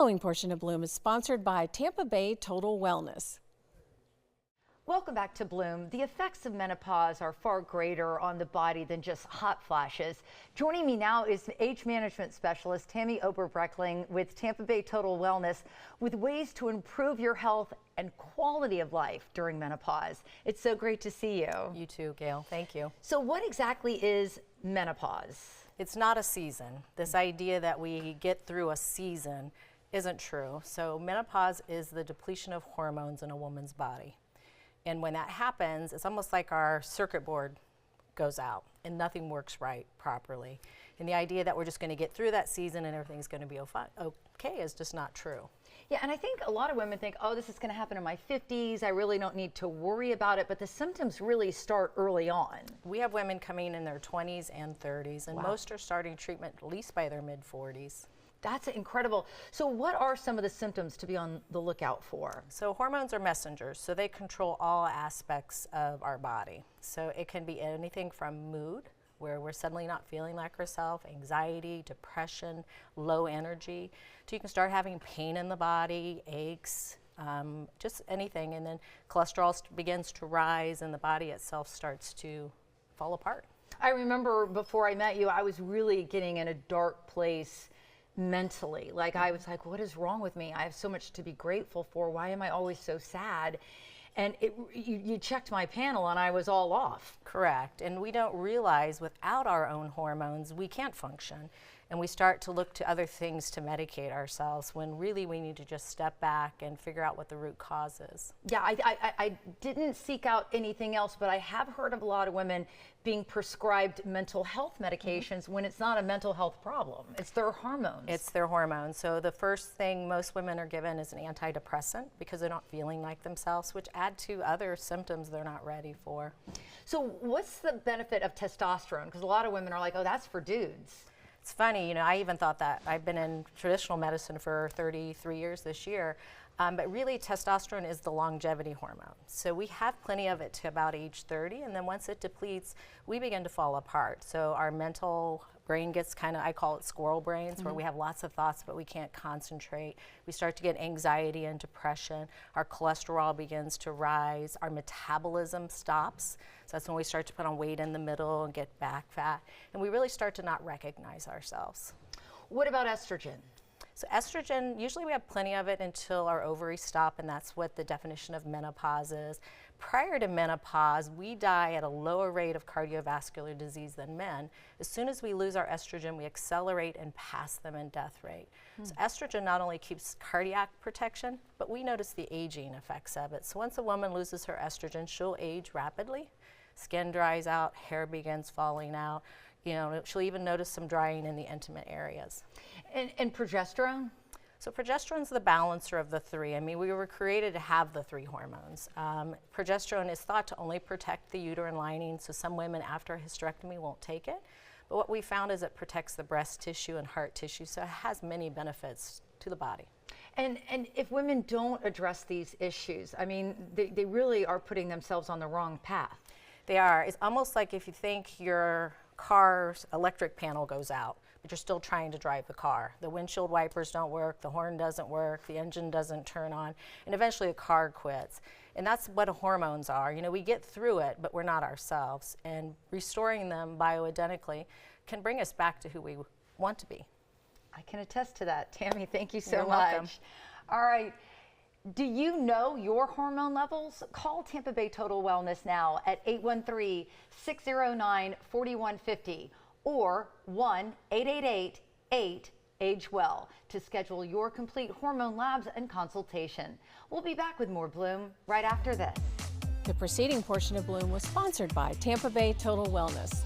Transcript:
Following portion of Bloom is sponsored by Tampa Bay Total Wellness. Welcome back to Bloom. The effects of menopause are far greater on the body than just hot flashes. Joining me now is age management specialist Tammy Oberbreckling with Tampa Bay Total Wellness with ways to improve your health and quality of life during menopause. It's so great to see you. You too, Gail. Thank you. So what exactly is menopause? It's not a season. This idea that we get through a season isn't true. So menopause is the depletion of hormones in a woman's body. And when that happens, it's almost like our circuit board goes out and nothing works right properly. And the idea that we're just going to get through that season and everything's going to be okay is just not true. Yeah, and I think a lot of women think, oh, this is going to happen in my 50s. I really don't need to worry about it. But the symptoms really start early on. We have women coming in their 20s and 30s, and Wow. most are starting treatment at least by their mid-40s. That's incredible. So what are some of the symptoms to be on the lookout for? So hormones are messengers, so they control all aspects of our body. So it can be anything from mood, where we're suddenly not feeling like ourselves, anxiety, depression, low energy, to you can start having pain in the body, aches, just anything. And then cholesterol begins to rise and the body itself starts to fall apart. I remember before I met you, I was really getting in a dark place mentally. Like I was like, what is wrong with me? I have so much to be grateful for. Why am I always so sad? And you checked my panel and I was all off. Correct. And we don't realize without our own hormones, we can't function. And we start to look to other things to medicate ourselves when really we need to just step back and figure out what the root cause is. Yeah, I didn't seek out anything else, but I have heard of a lot of women being prescribed mental health medications when it's not a mental health problem. It's their hormones. It's their hormones. So the first thing most women are given is an antidepressant because they're not feeling like themselves, which add to other symptoms they're not ready for. So what's the benefit of testosterone? Because a lot of women are like, oh, that's for dudes. It's funny, you know, I even thought that. I've been in traditional medicine for 33 years this year, but really testosterone is the longevity hormone. So we have plenty of it to about age 30, and then once it depletes, we begin to fall apart. So our mental brain gets kind of, I call it squirrel brains, where we have lots of thoughts, but we can't concentrate. We start to get anxiety and depression. Our cholesterol begins to rise. Our metabolism stops. So that's when we start to put on weight in the middle and get back fat. And we really start to not recognize ourselves. What about estrogen? So estrogen, usually we have plenty of it until our ovaries stop, and that's what the definition of menopause is. Prior to menopause, we die at a lower rate of cardiovascular disease than men. As soon as we lose our estrogen, we accelerate and pass them in death rate. So estrogen not only keeps cardiac protection, but we notice the aging effects of it. So once a woman loses her estrogen, she'll age rapidly. Skin dries out, hair begins falling out. You know, she'll even notice some drying in the intimate areas. And progesterone? So progesterone's the balancer of the three. I mean, we were created to have the three hormones. Progesterone is thought to only protect the uterine lining, so some women after a hysterectomy won't take it. But what we found is it protects the breast tissue and heart tissue, so it has many benefits to the body. And if women don't address these issues, I mean, they really are putting themselves on the wrong path. They are. It's almost like if you think your car's electric panel goes out, but you're still trying to drive the car. The windshield wipers don't work, the horn doesn't work, the engine doesn't turn on, and eventually the car quits. And that's what hormones are. You know, we get through it, but we're not ourselves. And restoring them bioidentically can bring us back to who we want to be. I can attest to that. Tammy, thank you so You're much. welcome. All right. Do you know your hormone levels? Call Tampa Bay Total Wellness now at 813-609-4150 or 1-888-8-AGE-WELL to schedule your complete hormone labs and consultation. We'll be back with more Bloom right after this. The preceding portion of Bloom was sponsored by Tampa Bay Total Wellness.